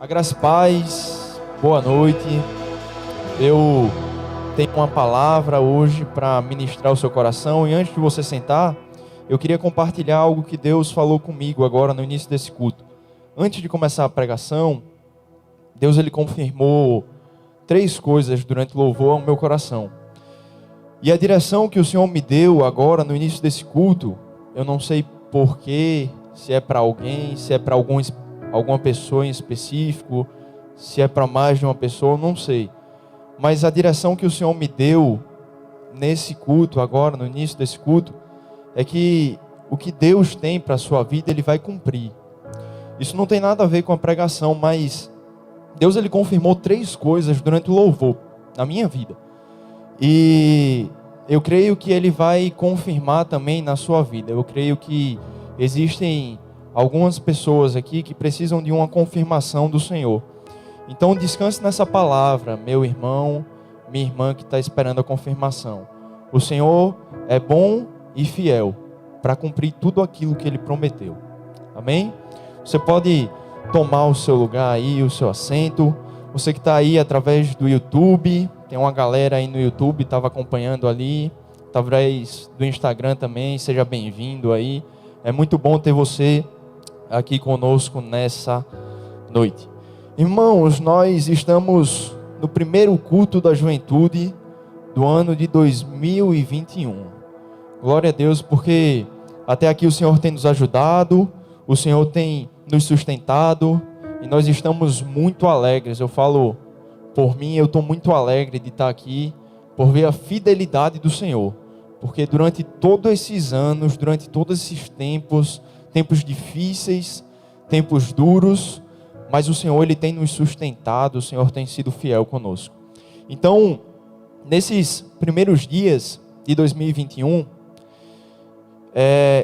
A graça e paz, boa noite. Eu tenho uma palavra hoje para ministrar o seu coração, e antes de você sentar, eu queria compartilhar algo que Deus falou comigo agora no início desse culto. Antes de começar a pregação, Deus ele confirmou 3 coisas durante o louvor ao meu coração. E a direção que o Senhor me deu agora no início desse culto, eu não sei porquê, se é para alguém, se é para alguma pessoa em específico, se é para mais de uma pessoa, não sei. Mas a direção que o Senhor me deu nesse culto, agora no início desse culto, é que o que Deus tem para a sua vida, Ele vai cumprir. Isso não tem nada a ver com a pregação, mas Deus ele confirmou 3 coisas durante o louvor na minha vida. E eu creio que Ele vai confirmar também na sua vida. Eu creio que existem algumas pessoas aqui que precisam de uma confirmação do Senhor. Então descanse nessa palavra, meu irmão, minha irmã que está esperando a confirmação. O Senhor é bom e fiel para cumprir tudo aquilo que Ele prometeu. Amém? Você pode tomar o seu lugar aí, o seu assento. Você que está aí através do YouTube, tem uma galera aí no YouTube, estava acompanhando ali, através do Instagram também, seja bem-vindo aí. É muito bom ter você aqui conosco nessa noite. Irmãos, nós estamos no primeiro culto da juventude do ano de 2021. Glória a Deus, porque até aqui o Senhor tem nos ajudado, o Senhor tem nos sustentado e nós estamos muito alegres. Eu falo por mim, eu estou muito alegre de estar aqui por ver a fidelidade do Senhor, porque durante todos esses anos, durante todos esses tempos difíceis, tempos duros, mas o Senhor ele tem nos sustentado, o Senhor tem sido fiel conosco. Então, nesses primeiros dias de 2021,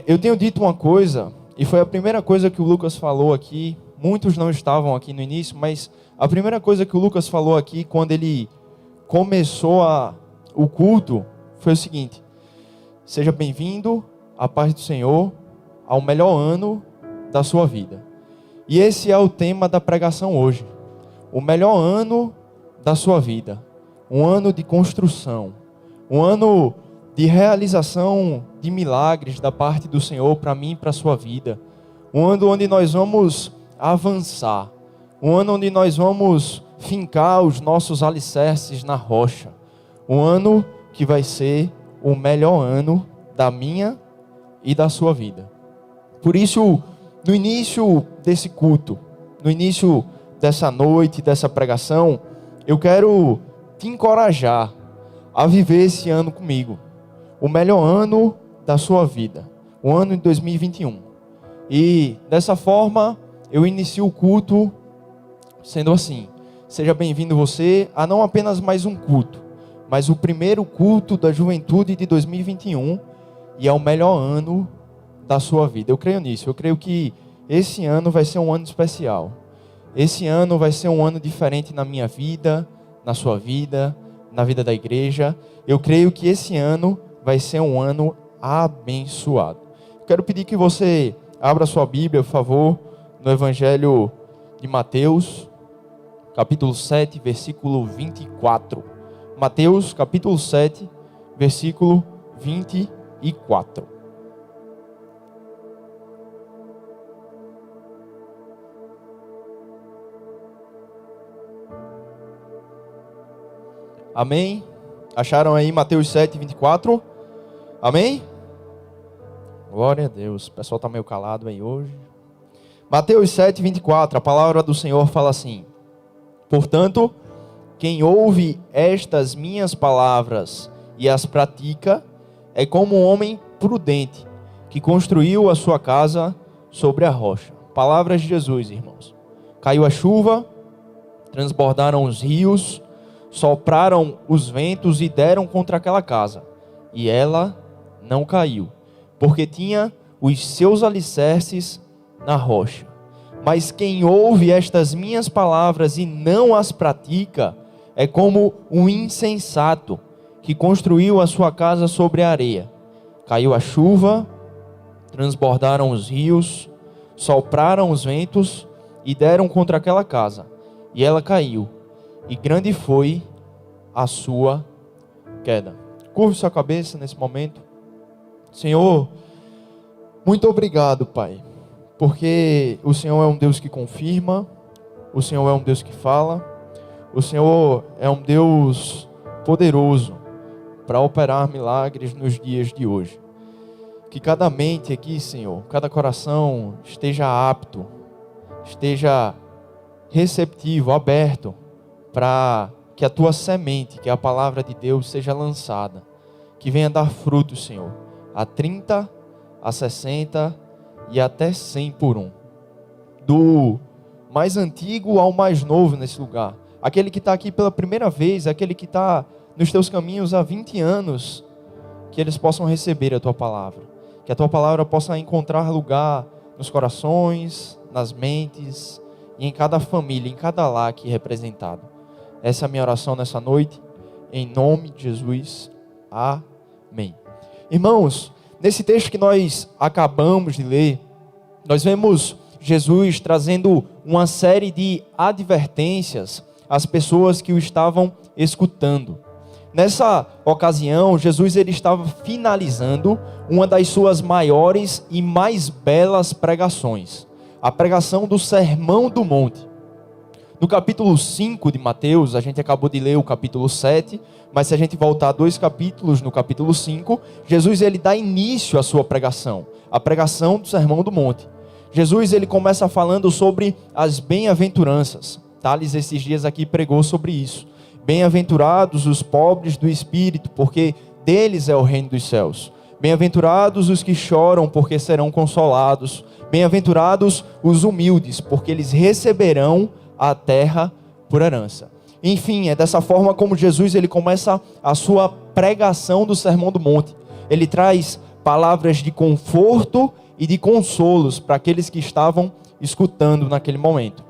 eu tenho dito uma coisa, e foi a primeira coisa que o Lucas falou aqui. Muitos não estavam aqui no início, mas a primeira coisa que o Lucas falou aqui, quando ele começou o culto, foi o seguinte: seja bem-vindo à paz do Senhor, ao melhor ano da sua vida. E esse é o tema da pregação hoje. O melhor ano da sua vida. Um ano de construção. Um ano de realização de milagres da parte do Senhor para mim e para a sua vida. Um ano onde nós vamos avançar. Um ano onde nós vamos fincar os nossos alicerces na rocha. Um ano que vai ser o melhor ano da minha e da sua vida. Por isso, no início desse culto, no início dessa noite, dessa pregação, eu quero te encorajar a viver esse ano comigo. O melhor ano da sua vida. O ano de 2021. E dessa forma, eu inicio o culto sendo assim: seja bem-vindo você a não apenas mais um culto, mas o primeiro culto da juventude de 2021, e é o melhor ano da sua vida. Eu creio nisso. Eu creio que esse ano vai ser um ano especial. Esse ano vai ser um ano diferente na minha vida, na sua vida, na vida da igreja. Eu creio que esse ano vai ser um ano abençoado. Eu quero pedir que você abra sua Bíblia, por favor, no Evangelho de Mateus, capítulo 7, versículo 24. Mateus, capítulo 7, versículo 24. Amém? Acharam aí Mateus 7, 24? Amém? Glória a Deus. O pessoal está meio calado aí hoje. Mateus 7, 24. A palavra do Senhor fala assim: portanto, quem ouve estas minhas palavras e as pratica, é como um homem prudente, que construiu a sua casa sobre a rocha. Palavras de Jesus, irmãos. Caiu a chuva, transbordaram os rios, sopraram os ventos e deram contra aquela casa, e ela não caiu, porque tinha os seus alicerces na rocha. Mas quem ouve estas minhas palavras e não as pratica, é como um insensato, que construiu a sua casa sobre a areia. Caiu a chuva, transbordaram os rios, sopraram os ventos e deram contra aquela casa, e ela caiu, e grande foi a sua queda. Curve sua cabeça nesse momento. Senhor, muito obrigado, Pai, porque o Senhor é um Deus que confirma, o Senhor é um Deus que fala, o Senhor é um Deus poderoso para operar milagres nos dias de hoje. Que cada mente aqui, Senhor, cada coração esteja apto, esteja receptivo, aberto, para que a Tua semente, que é a palavra de Deus, seja lançada. Que venha dar frutos, Senhor, a 30, a 60 e até 100 por um. Do mais antigo ao mais novo nesse lugar. Aquele que está aqui pela primeira vez, aquele que está nos Teus caminhos há 20 anos, que eles possam receber a Tua palavra. Que a Tua palavra possa encontrar lugar nos corações, nas mentes e em cada família, em cada lar aqui representado. Essa é a minha oração nessa noite, em nome de Jesus. Amém. Irmãos, nesse texto que nós acabamos de ler, nós vemos Jesus trazendo uma série de advertências às pessoas que o estavam escutando. Nessa ocasião, Jesus ele estava finalizando uma das suas maiores e mais belas pregações, a pregação do Sermão do Monte. No capítulo 5 de Mateus, a gente acabou de ler o capítulo 7, mas se a gente voltar 2 capítulos no capítulo 5, Jesus ele dá início à sua pregação, a pregação do Sermão do Monte. Jesus ele começa falando sobre as bem-aventuranças. Thales esses dias aqui pregou sobre isso. Bem-aventurados os pobres do espírito, porque deles é o reino dos céus. Bem-aventurados os que choram, porque serão consolados. Bem-aventurados os humildes, porque eles receberão a terra por herança. Enfim, é dessa forma como Jesus ele começa a sua pregação do Sermão do Monte. Ele traz palavras de conforto e de consolos para aqueles que estavam escutando naquele momento.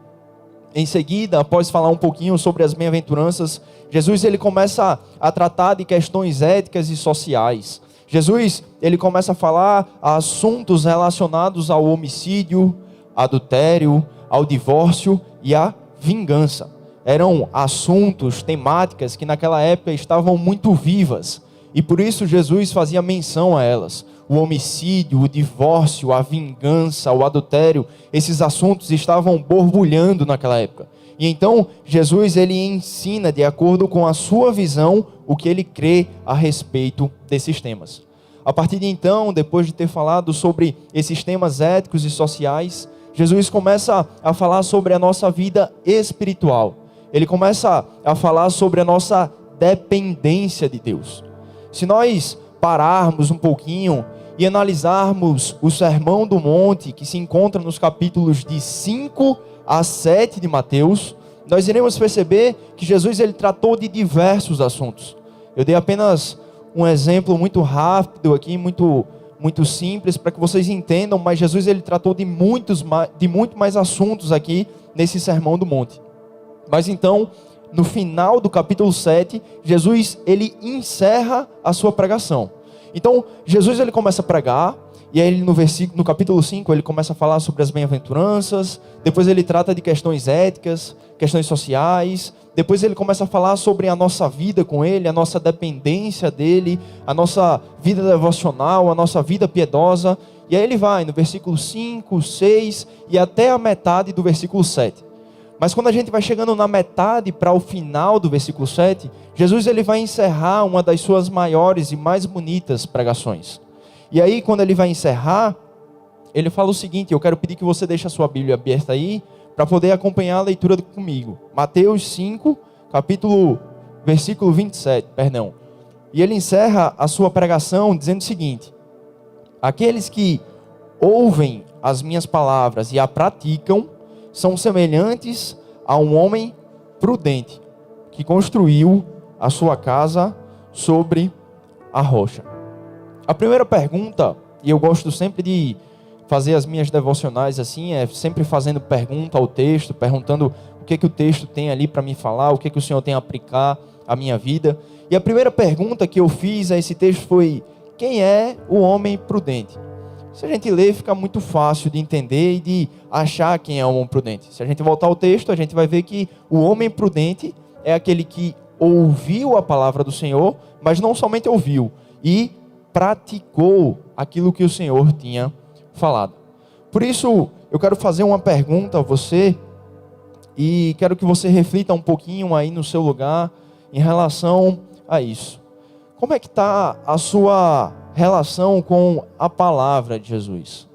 Em seguida, após falar um pouquinho sobre as bem-aventuranças, Jesus ele começa a tratar de questões éticas e sociais. Jesus ele começa a falar assuntos relacionados ao homicídio, adultério, ao divórcio e à vingança. Eram assuntos, temáticas que naquela época estavam muito vivas. E por isso Jesus fazia menção a elas. O homicídio, o divórcio, a vingança, o adultério, esses assuntos estavam borbulhando naquela época. E então Jesus ele ensina de acordo com a sua visão o que ele crê a respeito desses temas. A partir de então, depois de ter falado sobre esses temas éticos e sociais, Jesus começa a falar sobre a nossa vida espiritual. Ele começa a falar sobre a nossa dependência de Deus. Se nós pararmos um pouquinho e analisarmos o Sermão do Monte, que se encontra nos capítulos de 5 a 7 de Mateus, nós iremos perceber que Jesus ele tratou de diversos assuntos. Eu dei apenas um exemplo muito rápido aqui, muito simples, para que vocês entendam, mas Jesus ele tratou de muito mais assuntos aqui nesse Sermão do Monte. Mas então, no final do capítulo 7, Jesus ele encerra a sua pregação. Então, Jesus ele começa a pregar, e aí no capítulo 5 ele começa a falar sobre as bem-aventuranças, depois ele trata de questões éticas, questões sociais, depois ele começa a falar sobre a nossa vida com ele, a nossa dependência dele, a nossa vida devocional, a nossa vida piedosa, e aí ele vai no versículo 5, 6 e até a metade do versículo 7. Mas quando a gente vai chegando na metade para o final do versículo 7, Jesus ele vai encerrar uma das suas maiores e mais bonitas pregações. E aí quando ele vai encerrar, ele fala o seguinte, eu quero pedir que você deixe a sua Bíblia aberta aí, para poder acompanhar a leitura comigo. Mateus 5, versículo 27, perdão. E ele encerra a sua pregação dizendo o seguinte: aqueles que ouvem as minhas palavras e a praticam, são semelhantes a um homem prudente, que construiu a sua casa sobre a rocha. A primeira pergunta, e eu gosto sempre de fazer as minhas devocionais assim, é sempre fazendo pergunta ao texto, perguntando o que o texto tem ali para me falar, o que o Senhor tem a aplicar à minha vida. E a primeira pergunta que eu fiz a esse texto foi: quem é o homem prudente? Se a gente lê, fica muito fácil de entender e de achar quem é o homem prudente. Se a gente voltar ao texto, a gente vai ver que o homem prudente é aquele que ouviu a palavra do Senhor, mas não somente ouviu, e praticou aquilo que o Senhor tinha falado. Por isso, eu quero fazer uma pergunta a você, e quero que você reflita um pouquinho aí no seu lugar, em relação a isso. Como é que está a sua relação com a palavra de Jesus?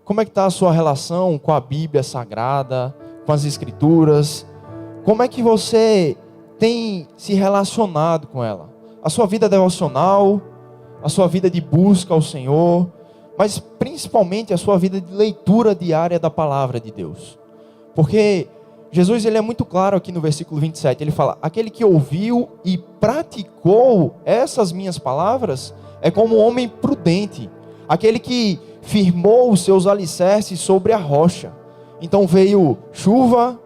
Como é que está a sua relação com a Bíblia Sagrada, com as Escrituras? Como é que você tem se relacionado com ela? A sua vida devocional, a sua vida de busca ao Senhor, mas principalmente a sua vida de leitura diária da palavra de Deus. Porque Jesus, ele é muito claro aqui no versículo 27, ele fala: aquele que ouviu e praticou essas minhas palavras é como um homem prudente, aquele que firmou os seus alicerces sobre a rocha. Então veio chuva,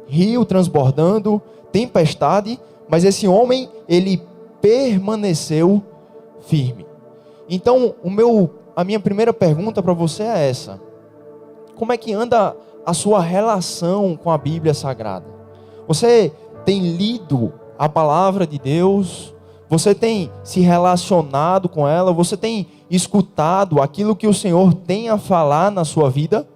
rio transbordando, tempestade, mas esse homem, ele permaneceu firme. Então a minha primeira pergunta para você é essa: como é que anda a sua relação com a Bíblia Sagrada? Você tem lido a palavra de Deus? Você tem se relacionado com ela? Você tem escutado aquilo que o Senhor tem a falar na sua vida?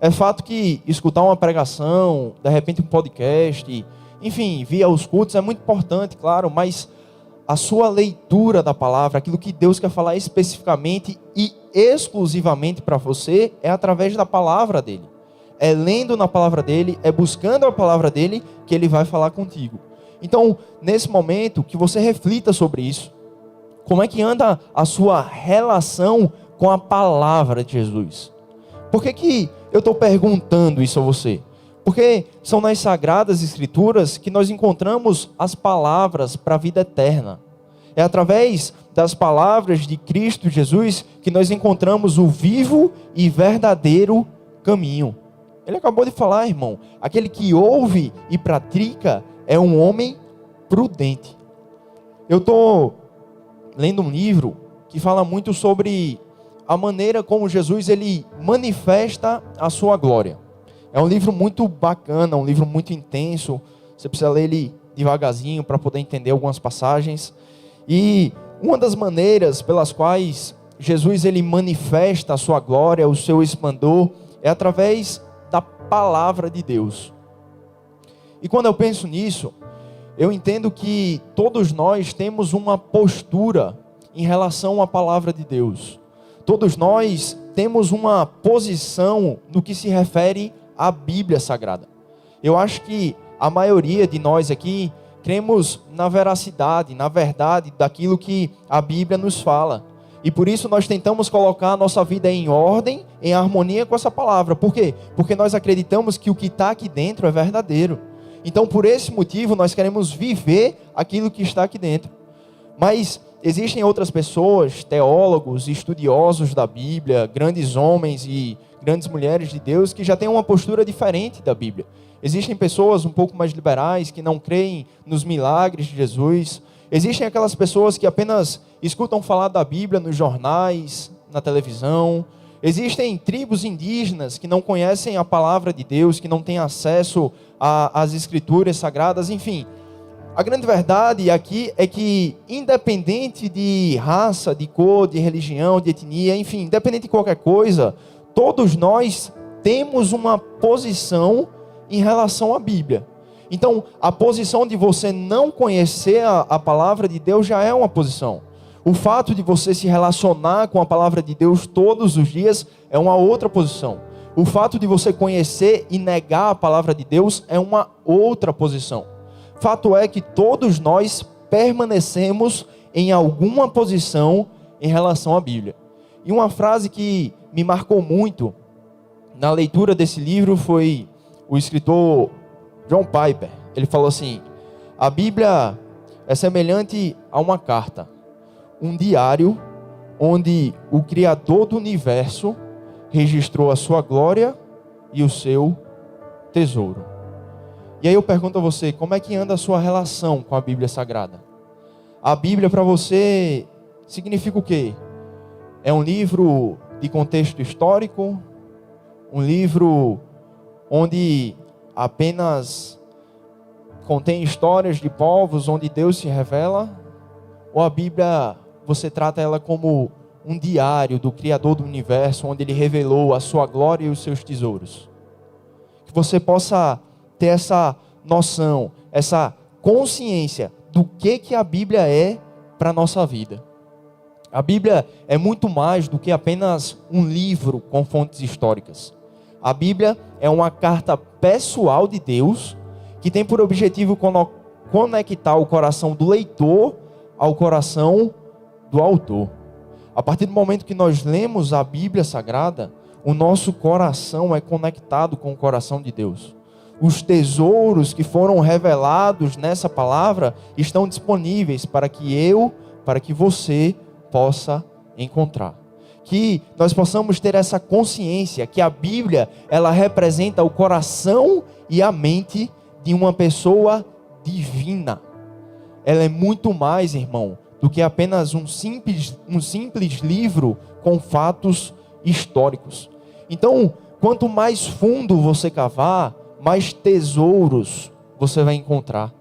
É fato que escutar uma pregação, de repente um podcast, enfim, via os cultos é muito importante, claro, mas a sua leitura da palavra, aquilo que Deus quer falar especificamente e exclusivamente para você, é através da palavra dele. É lendo na palavra dele, é buscando a palavra dele que ele vai falar contigo. Então, nesse momento, que você reflita sobre isso. Como é que anda a sua relação com a palavra de Jesus? Por que eu estou perguntando isso a você? Porque são nas Sagradas Escrituras que nós encontramos as palavras para a vida eterna. É através das palavras de Cristo Jesus que nós encontramos o vivo e verdadeiro caminho. Ele acabou de falar, irmão, aquele que ouve e pratica é um homem prudente. Eu estou lendo um livro que fala muito sobre a maneira como Jesus ele manifesta a sua glória. É um livro muito bacana, um livro muito intenso. Você precisa ler ele devagarzinho para poder entender algumas passagens. E uma das maneiras pelas quais Jesus ele manifesta a sua glória, o seu esplendor, é através da palavra de Deus. E quando eu penso nisso, eu entendo que todos nós temos uma postura em relação à palavra de Deus. Todos nós temos uma posição no que se refere à Bíblia Sagrada. Eu acho que a maioria de nós aqui cremos na veracidade, na verdade daquilo que a Bíblia nos fala. E por isso nós tentamos colocar a nossa vida em ordem, em harmonia com essa palavra. Por quê? Porque nós acreditamos que o que está aqui dentro é verdadeiro. Então por esse motivo nós queremos viver aquilo que está aqui dentro. Mas existem outras pessoas, teólogos, estudiosos da Bíblia, grandes homens e grandes mulheres de Deus que já têm uma postura diferente da Bíblia. Existem pessoas um pouco mais liberais que não creem nos milagres de Jesus. Existem aquelas pessoas que apenas escutam falar da Bíblia nos jornais, na televisão. Existem tribos indígenas que não conhecem a palavra de Deus, que não têm acesso às escrituras sagradas, enfim. A grande verdade aqui é que, independente de raça, de cor, de religião, de etnia, enfim, independente de qualquer coisa, todos nós temos uma posição em relação à Bíblia. Então, a posição de você não conhecer a palavra de Deus já é uma posição. O fato de você se relacionar com a palavra de Deus todos os dias é uma outra posição. O fato de você conhecer e negar a palavra de Deus é uma outra posição. Fato é que todos nós permanecemos em alguma posição em relação à Bíblia. E uma frase que me marcou muito na leitura desse livro foi o escritor John Piper. Ele falou assim: a Bíblia é semelhante a uma carta, um diário onde o Criador do universo registrou a sua glória e o seu tesouro. E aí eu pergunto a você, como é que anda a sua relação com a Bíblia Sagrada? A Bíblia para você significa o quê? É um livro de contexto histórico, um livro onde apenas contém histórias de povos onde Deus se revela, ou a Bíblia, você trata ela como um diário do Criador do Universo, onde Ele revelou a sua glória e os seus tesouros. Que você possa ter essa noção, essa consciência do que a Bíblia é para a nossa vida. A Bíblia é muito mais do que apenas um livro com fontes históricas. A Bíblia é uma carta pessoal de Deus, que tem por objetivo conectar o coração do leitor ao coração do autor. A partir do momento que nós lemos a Bíblia Sagrada, o nosso coração é conectado com o coração de Deus. Os tesouros que foram revelados nessa palavra estão disponíveis para que você possa encontrar. Que nós possamos ter essa consciência que a Bíblia, ela representa o coração e a mente de uma pessoa divina. Ela é muito mais, irmão, do que apenas um simples livro com fatos históricos. Então, quanto mais fundo você cavar, mais tesouros você vai encontrar.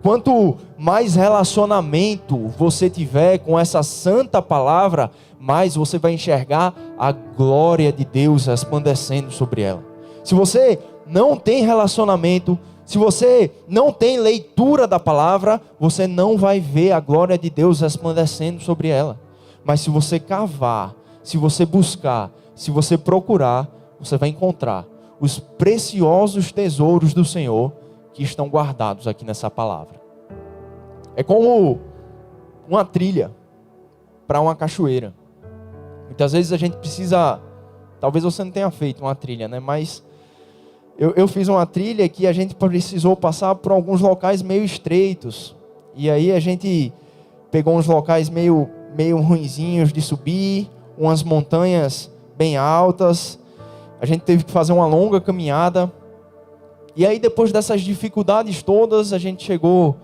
Quanto mais relacionamento você tiver com essa santa palavra, mais você vai enxergar a glória de Deus resplandecendo sobre ela. Se você não tem relacionamento, se você não tem leitura da palavra, você não vai ver a glória de Deus resplandecendo sobre ela. Mas se você cavar, se você buscar, se você procurar, você vai encontrar os preciosos tesouros do Senhor que estão guardados aqui nessa palavra. É como uma trilha para uma cachoeira. Muitas vezes a gente precisa, talvez você não tenha feito uma trilha, né? Mas eu fiz uma trilha que a gente precisou passar por alguns locais meio estreitos. E aí a gente pegou uns locais meio ruinzinhos de subir, umas montanhas bem altas. A gente teve que fazer uma longa caminhada. E aí depois dessas dificuldades todas, a gente chegou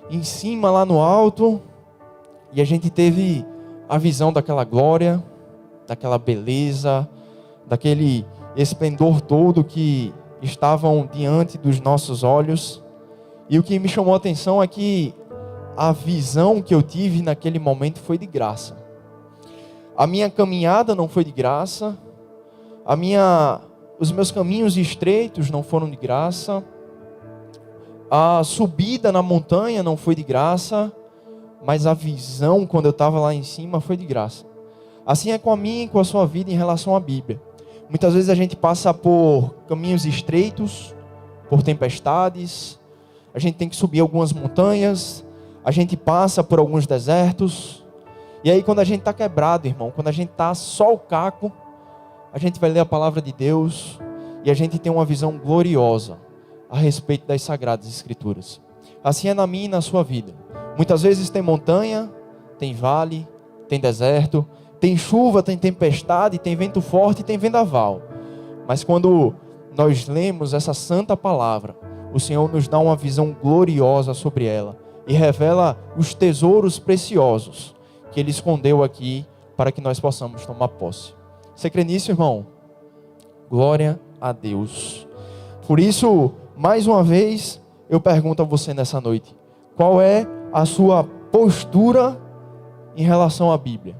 em cima lá no alto. E a gente teve a visão daquela glória, daquela beleza, daquele esplendor todo que estavam diante dos nossos olhos. E o que me chamou a atenção é que a visão que eu tive naquele momento foi de graça. A minha caminhada não foi de graça. Os meus caminhos estreitos não foram de graça. A subida na montanha não foi de graça. Mas a visão, quando eu estava lá em cima, foi de graça. Assim é com a minha e com a sua vida em relação à Bíblia. Muitas vezes a gente passa por caminhos estreitos, por tempestades. A gente tem que subir algumas montanhas. A gente passa por alguns desertos. E aí quando a gente está quebrado, irmão, quando a gente está só o caco, a gente vai ler a palavra de Deus e a gente tem uma visão gloriosa a respeito das Sagradas Escrituras. Assim é na minha e na sua vida. Muitas vezes tem montanha, tem vale, tem deserto, tem chuva, tem tempestade, tem vento forte, tem vendaval. Mas quando nós lemos essa santa palavra, o Senhor nos dá uma visão gloriosa sobre ela e revela os tesouros preciosos que Ele escondeu aqui para que nós possamos tomar posse. Você crê nisso, irmão? Glória a Deus. Por isso, mais uma vez, eu pergunto a você nessa noite: qual é a sua postura em relação à Bíblia?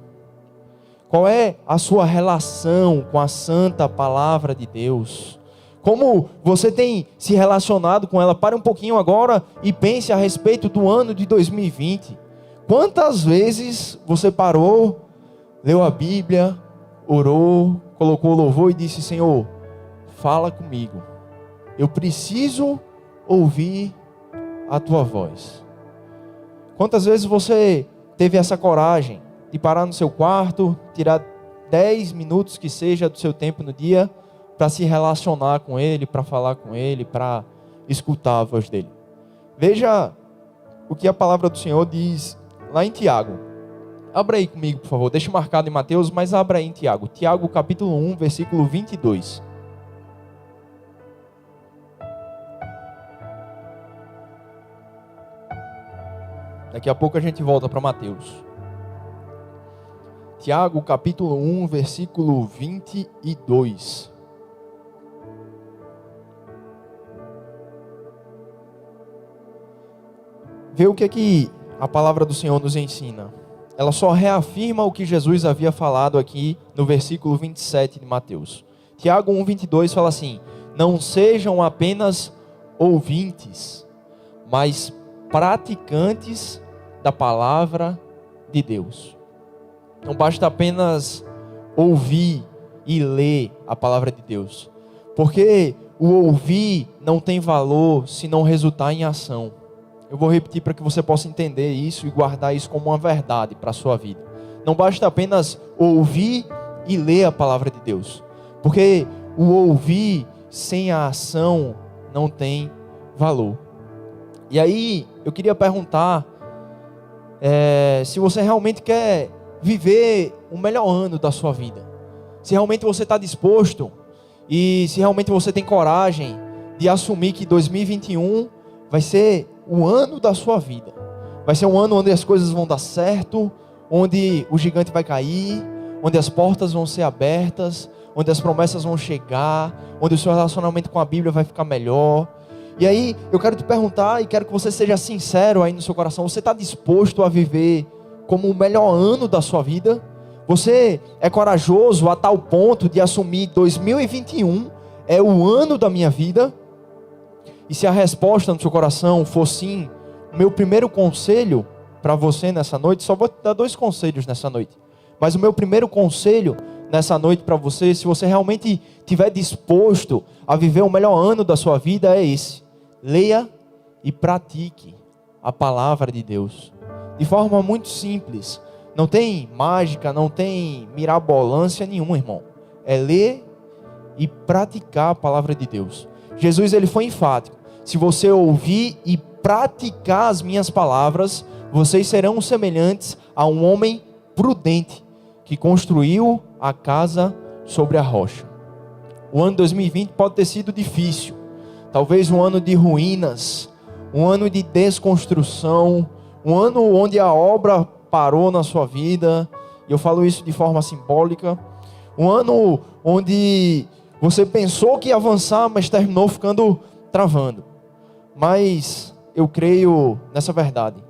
Qual é a sua relação com a santa palavra de Deus? Como você tem se relacionado com ela? Pare um pouquinho agora e pense a respeito do ano de 2020. Quantas vezes você parou, leu a Bíblia, orou, colocou louvor e disse: Senhor, fala comigo. Eu preciso ouvir a tua voz. Quantas vezes você teve essa coragem de parar no seu quarto, tirar 10 minutos que seja do seu tempo no dia, para se relacionar com Ele, para falar com Ele, para escutar a voz dEle? Veja o que a palavra do Senhor diz lá em Tiago. Abra aí comigo, por favor. Deixa marcado em Mateus, mas abra aí em Tiago. Tiago capítulo 1, versículo 22. Daqui a pouco a gente volta para Mateus. Tiago, capítulo 1, versículo 22. Vê o que é que a palavra do Senhor nos ensina. Ela só reafirma o que Jesus havia falado aqui no versículo 27 de Mateus. Tiago 1, 22 fala assim: não sejam apenas ouvintes, mas praticantes da palavra de Deus. Não basta apenas ouvir e ler a palavra de Deus, porque o ouvir não tem valor se não resultar em ação. Eu vou repetir para que você possa entender isso e guardar isso como uma verdade para a sua vida. Não basta apenas ouvir e ler a palavra de Deus, porque o ouvir sem a ação não tem valor. E aí eu queria perguntar se você realmente quer viver o melhor ano da sua vida, se realmente você está disposto e se realmente você tem coragem de assumir que 2021 vai ser o ano da sua vida, vai ser um ano onde as coisas vão dar certo, onde o gigante vai cair, onde as portas vão ser abertas, onde as promessas vão chegar, onde o seu relacionamento com a Bíblia vai ficar melhor. E aí eu quero te perguntar e quero que você seja sincero aí no seu coração: você está disposto a viver como o melhor ano da sua vida? Você é corajoso a tal ponto de assumir 2021 é o ano da minha vida? E se a resposta no seu coração for sim, o meu primeiro conselho para você nessa noite, só vou te dar 2 conselhos nessa noite, mas o meu primeiro conselho nessa noite para você, se você realmente estiver disposto a viver o melhor ano da sua vida, é esse: leia e pratique a palavra de Deus, de forma muito simples. Não tem mágica, não tem mirabolância nenhuma, irmão. É ler e praticar a palavra de Deus. Jesus, ele foi enfático: se você ouvir e praticar as minhas palavras, vocês serão semelhantes a um homem prudente que construiu a casa sobre a rocha. O ano 2020 pode ter sido difícil, talvez um ano de ruínas, um ano de desconstrução, um ano onde a obra parou na sua vida, e eu falo isso de forma simbólica, um ano onde você pensou que ia avançar, mas terminou ficando travando. Mas eu creio nessa verdade: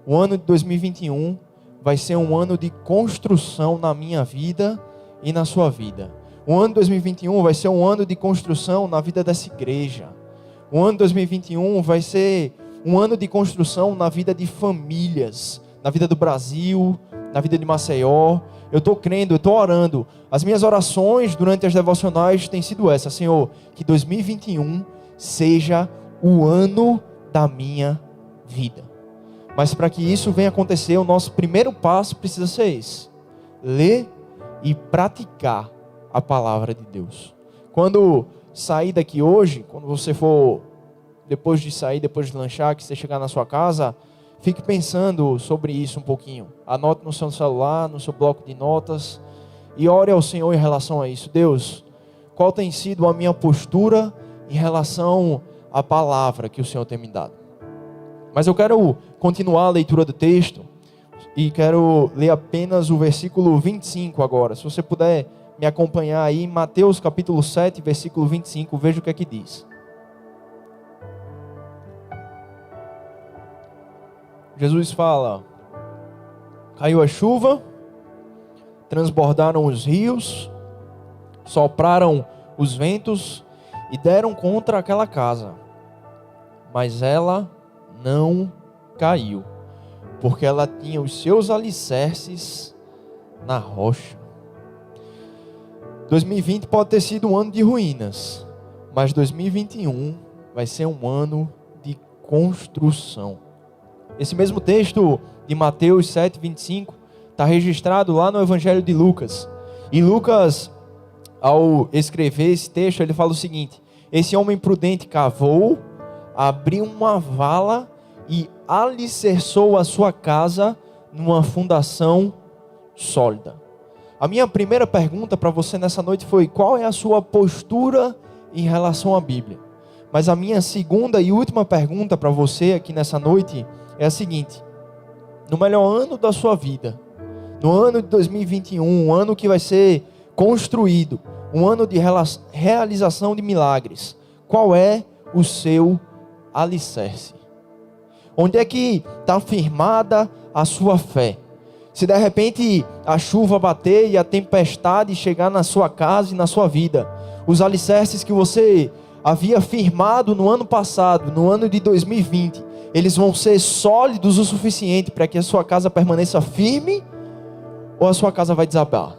o ano de 2021 vai ser um ano de construção na minha vida e na sua vida. O ano de 2021 vai ser um ano de construção na vida dessa igreja. O ano de 2021 vai ser um ano de construção na vida de famílias, na vida do Brasil, na vida de Maceió. Eu estou crendo, eu estou orando. As minhas orações durante as devocionais têm sido essa: Senhor, que 2021 seja o ano da minha vida. Mas para que isso venha acontecer, o nosso primeiro passo precisa ser esse: ler e praticar a palavra de Deus. Quando sair daqui hoje, quando você for, depois de sair, depois de lanchar, que você chegar na sua casa, fique pensando sobre isso um pouquinho. Anote no seu celular, no seu bloco de notas, e ore ao Senhor em relação a isso. Deus, qual tem sido a minha postura em relação à palavra que o Senhor tem me dado? Mas eu quero continuar a leitura do texto e quero ler apenas o versículo 25 agora. Se você puder me acompanhar aí, Mateus capítulo 7, versículo 25, veja o que é que diz. Jesus fala: caiu a chuva, transbordaram os rios, sopraram os ventos e deram contra aquela casa, mas ela não caiu, porque ela tinha os seus alicerces na rocha. 2020 pode ter sido um ano de ruínas, mas 2021 vai ser um ano de construção. Esse mesmo texto de Mateus 7, 25 está registrado lá no Evangelho de Lucas. E Lucas, ao escrever esse texto, ele fala o seguinte: esse homem prudente cavou, abriu uma vala e alicerçou a sua casa numa fundação sólida. A minha primeira pergunta para você nessa noite foi: qual é a sua postura em relação à Bíblia? Mas a minha segunda e última pergunta para você aqui nessa noite é a seguinte: no melhor ano da sua vida, no ano de 2021, um ano que vai ser construído, um ano de realização de milagres, qual é o seu alicerce? Onde é que está firmada a sua fé? Se de repente a chuva bater e a tempestade chegar na sua casa e na sua vida, os alicerces que você havia firmado no ano passado, no ano de 2020, eles vão ser sólidos o suficiente para que a sua casa permaneça firme, ou a sua casa vai desabar?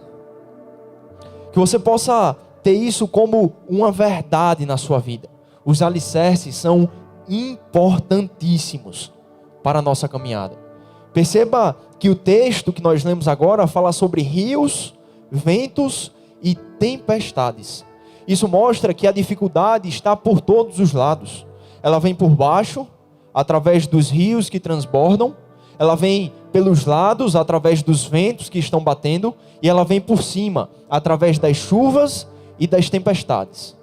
Que você possa ter isso como uma verdade na sua vida. Os alicerces são importantíssimos para a nossa caminhada. Perceba que o texto que nós lemos agora fala sobre rios, ventos e tempestades. Isso mostra que a dificuldade está por todos os lados. Ela vem por baixo, através dos rios que transbordam. Ela vem pelos lados, através dos ventos que estão batendo. E ela vem por cima, através das chuvas e das tempestades.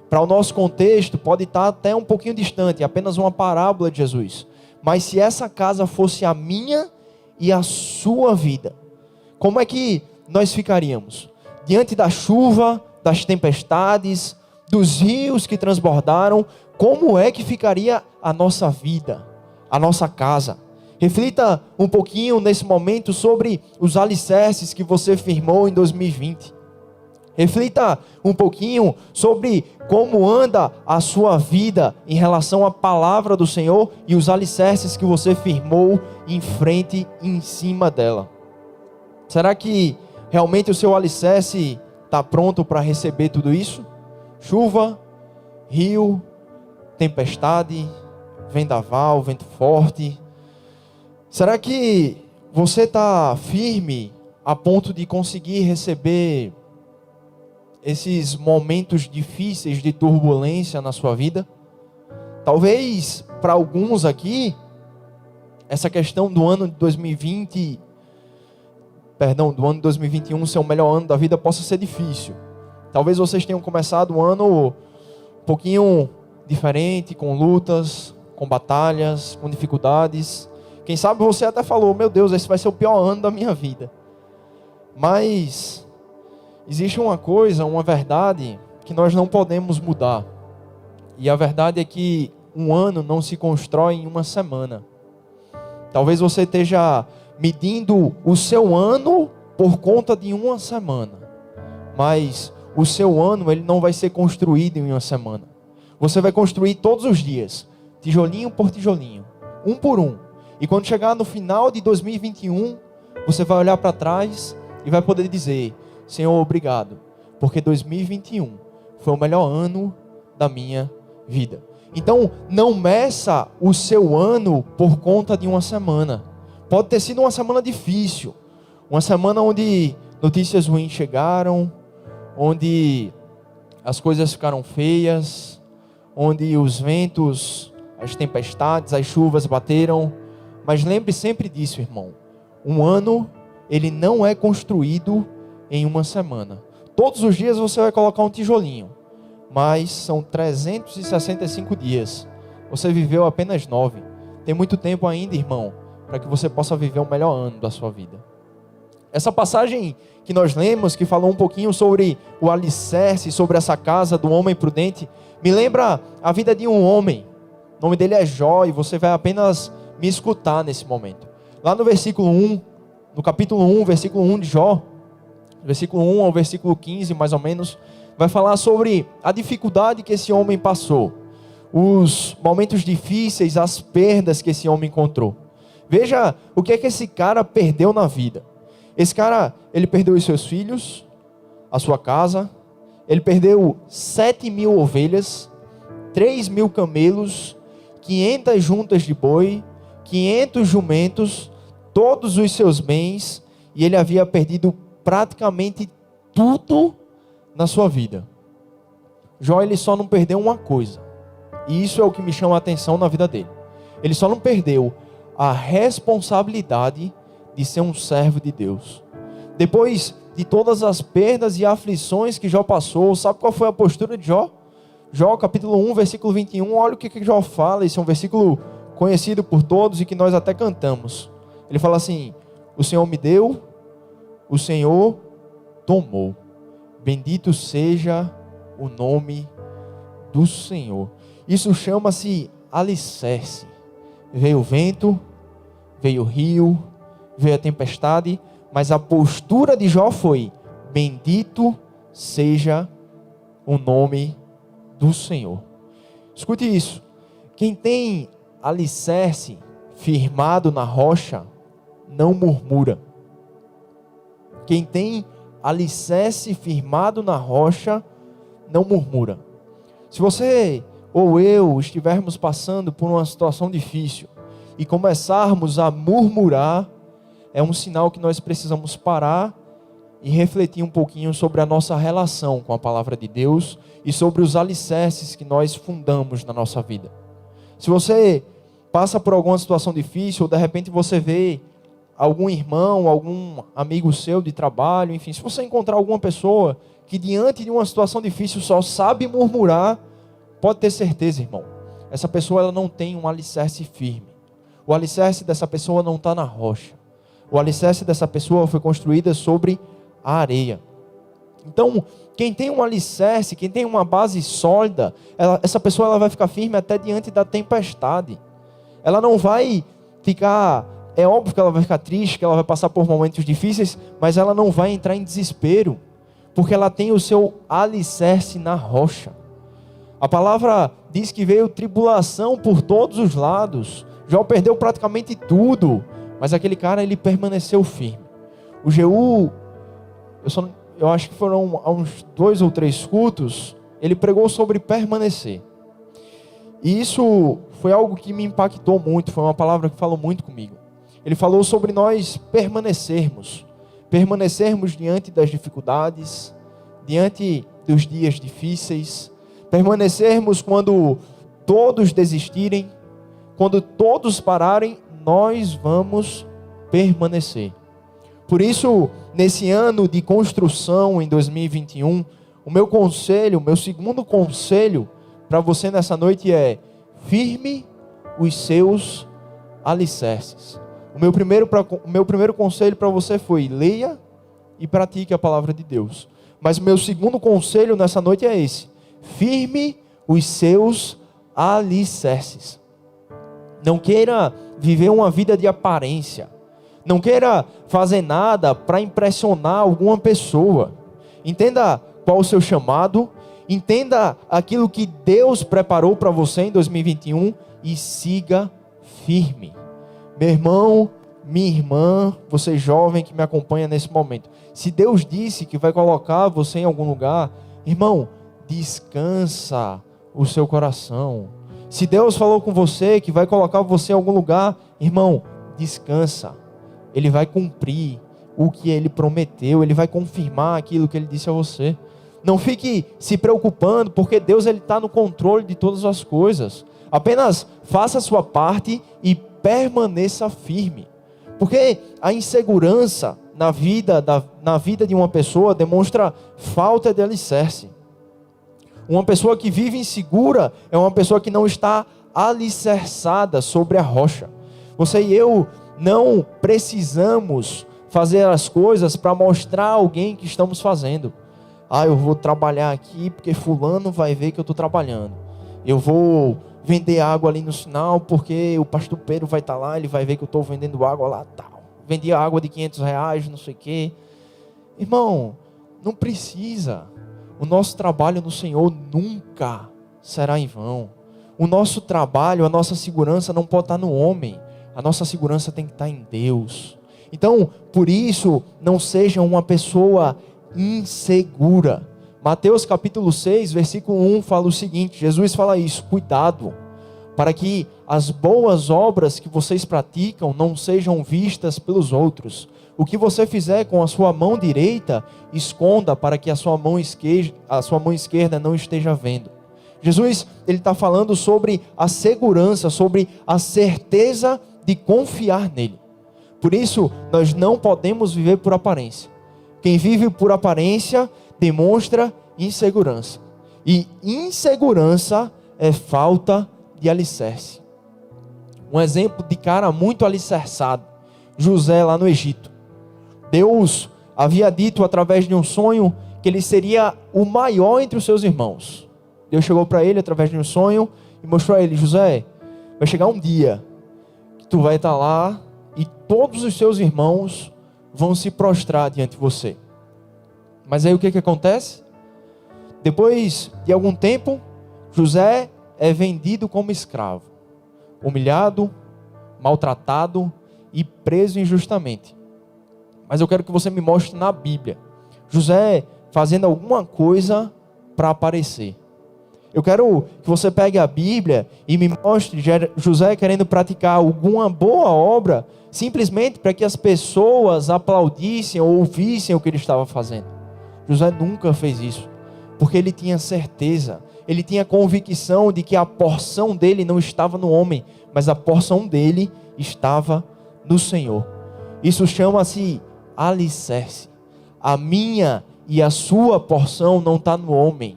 Para o nosso contexto, pode estar até um pouquinho distante, apenas uma parábola de Jesus. Mas se essa casa fosse a minha e a sua vida, como é que nós ficaríamos? Diante da chuva, das tempestades, dos rios que transbordaram, como é que ficaria a nossa vida, a nossa casa? Reflita um pouquinho nesse momento sobre os alicerces que você firmou em 2020. Reflita um pouquinho sobre como anda a sua vida em relação à palavra do Senhor e os alicerces que você firmou em frente e em cima dela. Será que realmente o seu alicerce está pronto para receber tudo isso? Chuva, rio, tempestade, vendaval, vento forte. Será que você está firme a ponto de conseguir receber esses momentos difíceis de turbulência na sua vida? Talvez para alguns aqui, essa questão do ano de 2021 ser o melhor ano da vida possa ser difícil. Talvez vocês tenham começado o ano um pouquinho diferente, com lutas, com batalhas, com dificuldades. Quem sabe você até falou: meu Deus, esse vai ser o pior ano da minha vida. Mas existe uma coisa, uma verdade que nós não podemos mudar. E a verdade é que um ano não se constrói em uma semana. Talvez você esteja medindo o seu ano por conta de uma semana. Mas o seu ano, ele não vai ser construído em uma semana. Você vai construir todos os dias, tijolinho por tijolinho, um por um. E quando chegar no final de 2021, você vai olhar para trás e vai poder dizer: Senhor, obrigado, porque 2021 foi o melhor ano da minha vida. Então, não meça o seu ano por conta de uma semana. Pode ter sido uma semana difícil, uma semana onde notícias ruins chegaram, onde as coisas ficaram feias, onde os ventos, as tempestades, as chuvas bateram. Mas lembre sempre disso, irmão. Um ano, ele não é construído em uma semana. Todos os dias você vai colocar um tijolinho, mas são 365 dias. Você viveu apenas 9. Tem muito tempo ainda, irmão, para que você possa viver o melhor ano da sua vida. Essa passagem que nós lemos, que falou um pouquinho sobre o alicerce, sobre essa casa do homem prudente, me lembra a vida de um homem. O nome dele é Jó, e você vai apenas me escutar nesse momento. Lá no versículo 1, no capítulo 1, versículo 1 de Jó, versículo 1 ao versículo 15, mais ou menos, vai falar sobre a dificuldade que esse homem passou, os momentos difíceis, as perdas que esse homem encontrou. Veja o que é que esse cara perdeu na vida. Esse cara, ele perdeu os seus filhos, a sua casa, ele perdeu 7.000 ovelhas, 3.000 camelos, 500 juntas de boi, 500 jumentos, todos os seus bens, e ele havia perdido praticamente tudo na sua vida. Jó, ele só não perdeu uma coisa, e isso é o que me chama a atenção na vida dele. Ele só não perdeu a responsabilidade de ser um servo de Deus. Depois de todas as perdas e aflições que Jó passou, sabe qual foi a postura de Jó? Jó, capítulo 1, versículo 21, olha o que Jó fala. Esse é um versículo conhecido por todos e que nós até cantamos. Ele fala assim: o Senhor me deu, o Senhor tomou. Bendito seja o nome do Senhor. Isso chama-se alicerce. Veio o vento, veio o rio, veio a tempestade, mas a postura de Jó foi: bendito seja o nome do Senhor. Escute isso. Quem tem alicerce firmado na rocha, não murmura. Quem tem alicerce firmado na rocha, não murmura. Se você ou eu estivermos passando por uma situação difícil e começarmos a murmurar, é um sinal que nós precisamos parar e refletir um pouquinho sobre a nossa relação com a palavra de Deus e sobre os alicerces que nós fundamos na nossa vida. Se você passa por alguma situação difícil, ou de repente você vê algum irmão, algum amigo seu de trabalho, enfim, se você encontrar alguma pessoa que diante de uma situação difícil só sabe murmurar, pode ter certeza, irmão, essa pessoa ela não tem um alicerce firme. O alicerce dessa pessoa não está na rocha. O alicerce dessa pessoa foi construída sobre a areia. Então, quem tem um alicerce, quem tem uma base sólida, essa pessoa ela vai ficar firme até diante da tempestade. Ela não vai ficar, é óbvio que ela vai ficar triste, que ela vai passar por momentos difíceis, mas ela não vai entrar em desespero, porque ela tem o seu alicerce na rocha. A palavra diz que veio tribulação por todos os lados. Jó perdeu praticamente tudo, mas aquele cara ele permaneceu firme. O Jeú, eu acho que foram há uns 2 ou 3 cultos, ele pregou sobre permanecer. E isso foi algo que me impactou muito, foi uma palavra que falou muito comigo. Ele falou sobre nós permanecermos diante das dificuldades, diante dos dias difíceis, permanecermos quando todos desistirem, quando todos pararem, nós vamos permanecer. Por isso, nesse ano de construção, em 2021, o meu segundo conselho para você nessa noite é: firme os seus alicerces. O meu primeiro conselho para você foi: leia e pratique a palavra de Deus. Mas o meu segundo conselho nessa noite é esse: firme os seus alicerces. Não queira viver uma vida de aparência. Não queira fazer nada para impressionar alguma pessoa. Entenda qual o seu chamado. Entenda aquilo que Deus preparou para você em 2021 e siga firme. Meu irmão, minha irmã, você jovem que me acompanha nesse momento. Se Deus disse que vai colocar você em algum lugar, irmão, descansa o seu coração. Se Deus falou com você que vai colocar você em algum lugar, irmão, descansa. Ele vai cumprir o que Ele prometeu, Ele vai confirmar aquilo que Ele disse a você. Não fique se preocupando, porque Deus está no controle de todas as coisas. Apenas faça a sua parte e permaneça firme. Porque a insegurança na vida de uma pessoa demonstra falta de alicerce. Uma pessoa que vive insegura é uma pessoa que não está alicerçada sobre a rocha. Você e eu não precisamos fazer as coisas para mostrar a alguém que estamos fazendo. Eu vou trabalhar aqui porque fulano vai ver que eu estou trabalhando. Eu vou vender água ali no sinal porque o pastor Pedro vai estar lá, ele vai ver que eu estou vendendo água lá, tal. Vendi água de R$500, não sei o quê. Irmão, não precisa. O nosso trabalho no Senhor nunca será em vão. O nosso trabalho, a nossa segurança não pode estar no homem. A nossa segurança tem que estar em Deus. Então, por isso, não seja uma pessoa insegura. Mateus capítulo 6, versículo 1 fala o seguinte, Jesus fala isso: cuidado, para que as boas obras que vocês praticam não sejam vistas pelos outros. O que você fizer com a sua mão direita, esconda para que a sua mão esquerda não esteja vendo. Jesus, ele está falando sobre a segurança, sobre a certeza de confiar nele. Por isso, nós não podemos viver por aparência. Quem vive por aparência demonstra insegurança. E insegurança é falta de alicerce. Um exemplo de cara muito alicerçado: José lá no Egito. Deus havia dito através de um sonho que ele seria o maior entre os seus irmãos. Deus chegou para ele através de um sonho e mostrou a ele: José, vai chegar um dia que tu vai estar lá e todos os seus irmãos vão se prostrar diante de você. Mas aí o que acontece? Depois de algum tempo, José é vendido como escravo, humilhado, maltratado e preso injustamente. Mas eu quero que você me mostre na Bíblia José fazendo alguma coisa para aparecer. Eu quero que você pegue a Bíblia e me mostre José querendo praticar alguma boa obra, simplesmente para que as pessoas aplaudissem ou ouvissem o que ele estava fazendo. José nunca fez isso, porque ele tinha certeza, ele tinha convicção de que a porção dele não estava no homem, mas a porção dele estava no Senhor. Isso chama-se alicerce. A minha e a sua porção não está no homem.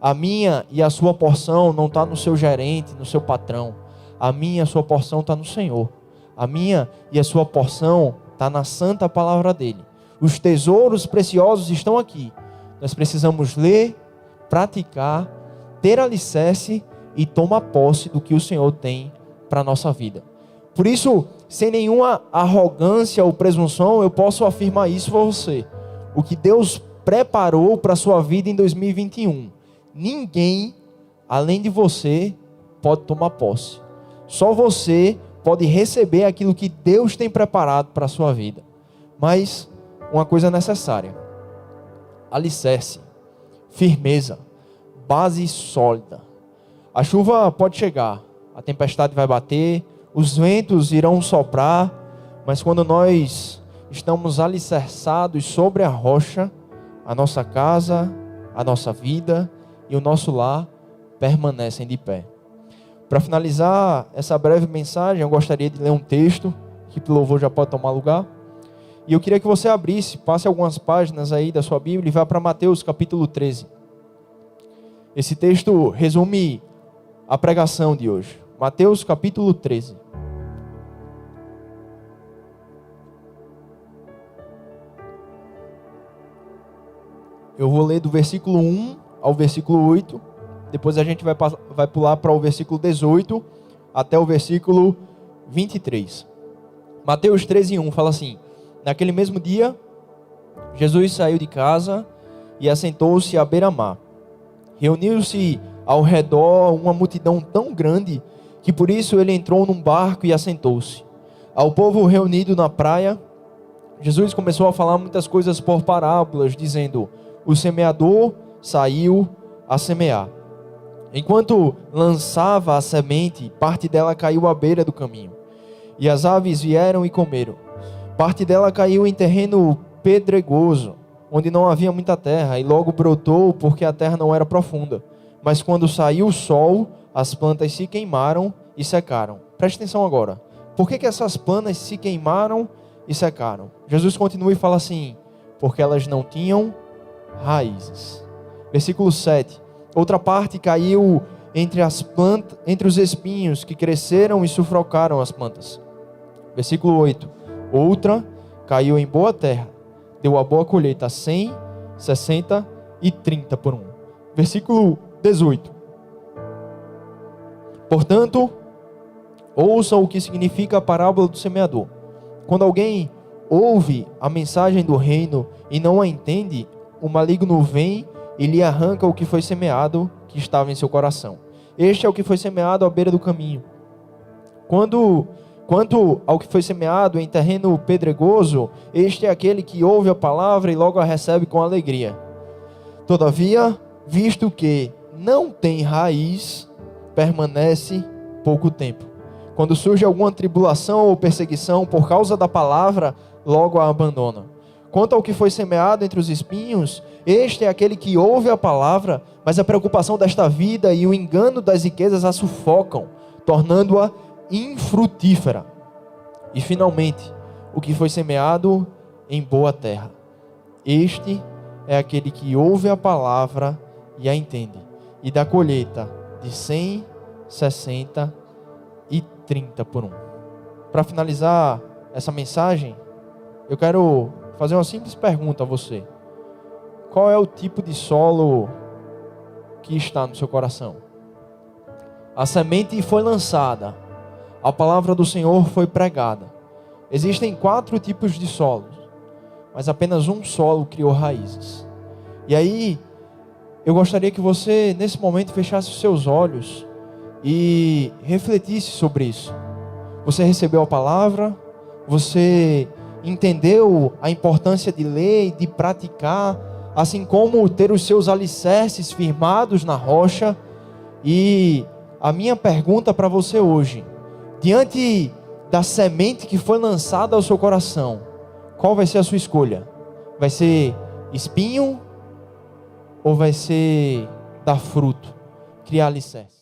A minha e a sua porção não está no seu gerente, no seu patrão. A minha e a sua porção está no Senhor. A minha e a sua porção está na santa palavra dele. Os tesouros preciosos estão aqui. Nós precisamos ler, praticar, ter alicerce e tomar posse do que o Senhor tem para a nossa vida. Por isso, sem nenhuma arrogância ou presunção, eu posso afirmar isso para você. O que Deus preparou para a sua vida em 2021, ninguém, além de você, pode tomar posse. Só você pode receber aquilo que Deus tem preparado para a sua vida. Mas uma coisa necessária: alicerce, firmeza, base sólida. A chuva pode chegar, a tempestade vai bater, os ventos irão soprar, mas quando nós estamos alicerçados sobre a rocha, a nossa casa, a nossa vida e o nosso lar permanecem de pé. Para finalizar essa breve mensagem, eu gostaria de ler um texto, que o louvor já pode tomar lugar. E eu queria que você abrisse, passe algumas páginas aí da sua Bíblia e vá para Mateus capítulo 13. Esse texto resume a pregação de hoje. Mateus capítulo 13. Eu vou ler do versículo 1 ao versículo 8. Depois a gente vai pular para o versículo 18 até o versículo 23. Mateus 13, 1 fala assim: naquele mesmo dia, Jesus saiu de casa e assentou-se à beira-mar. Reuniu-se ao redor uma multidão tão grande que por isso ele entrou num barco e assentou-se. Ao povo reunido na praia, Jesus começou a falar muitas coisas por parábolas, dizendo: o semeador saiu a semear. Enquanto lançava a semente, parte dela caiu à beira do caminho, e as aves vieram e comeram. Parte dela caiu em terreno pedregoso, onde não havia muita terra, e logo brotou, porque a terra não era profunda. Mas quando saiu o sol, as plantas se queimaram e secaram. Preste atenção agora. Por que essas plantas se queimaram e secaram? Jesus continua e fala assim: porque elas não tinham raízes. Versículo 7. Outra parte caiu entre os espinhos que cresceram e sufocaram as plantas. Versículo 8. Outra caiu em boa terra, deu a boa colheita a 100, 60 e 30 por um. Versículo 18. Portanto, ouça o que significa a parábola do semeador. Quando alguém ouve a mensagem do reino e não a entende, o maligno vem e lhe arranca o que foi semeado, que estava em seu coração. Este é o que foi semeado à beira do caminho. Quanto ao que foi semeado em terreno pedregoso, este é aquele que ouve a palavra e logo a recebe com alegria. Todavia, visto que não tem raiz, permanece pouco tempo. Quando surge alguma tribulação ou perseguição por causa da palavra, logo a abandona. Quanto ao que foi semeado entre os espinhos, este é aquele que ouve a palavra, mas a preocupação desta vida e o engano das riquezas a sufocam, tornando-a infrutífera. E finalmente, o que foi semeado em boa terra. Este é aquele que ouve a palavra e a entende, e dá colheita de 100, 60 e 30 por um. Para finalizar essa mensagem, eu quero fazer uma simples pergunta a você. Qual é o tipo de solo que está no seu coração? A semente foi lançada, a palavra do Senhor foi pregada. Existem 4 tipos de solos, mas apenas um solo criou raízes. E aí, eu gostaria que você, nesse momento, fechasse os seus olhos e refletisse sobre isso. Você recebeu a palavra, você entendeu a importância de ler e de praticar, assim como ter os seus alicerces firmados na rocha. E a minha pergunta para você hoje, diante da semente que foi lançada ao seu coração, qual vai ser a sua escolha? Vai ser espinho ou vai ser dar fruto, criar alicerce?